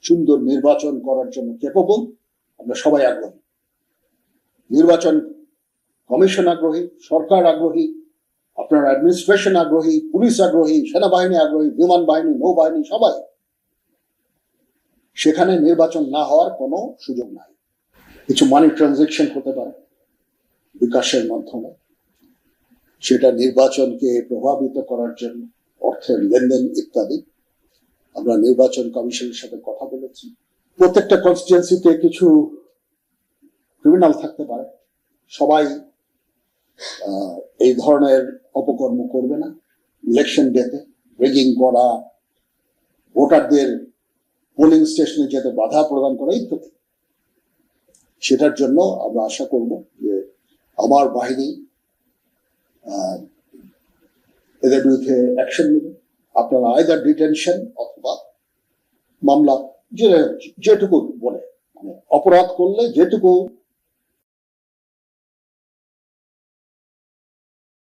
সুন্দর নির্বাচন করার জন্য ক্যাপেবল। আমরা সবাই আগ্রহী, নির্বাচন কমিশন আগ্রহী, সরকার আগ্রহী, আপনার অ্যাডমিনিস্ট্রেশন আগ্রহী, পুলিশ আগ্রহী, সেনাবাহিনী আগ্রহী, বিমান বাহিনী, নৌবাহিনী, সবাই। সেখানে নির্বাচন না হওয়ার কোনো সুযোগ নাই। কিছু মানি ট্রানজাকশন হতে পারে বিকাশের মাধ্যমে, সেটা নির্বাচনকে প্রভাবিত করার জন্য, অর্থের লেনদেন ইত্যাদি। আমরা নির্বাচন কমিশনের সাথে কথা বলেছি। প্রত্যেকটা কনস্টিটুয়েন্সিতে কিছু ক্রিমিনাল থাকতে পারে, সবাই এই ধরনের অপকর্ম করবে না। ইলেকশন ডেতে রেগিং করা, ভোটারদের পোলিং স্টেশনে যেতে বাধা প্রদান করা ইত্যাদি। সেটার জন্য আমরা আশা করব যে আমার বাহিনী এদের বিরুদ্ধে অ্যাকশন নেবে। আপনারা আইদার ডিটেনশন অথবা মামলা, যেটুকু বলে, মানে অপরাধ করলে যেটুকু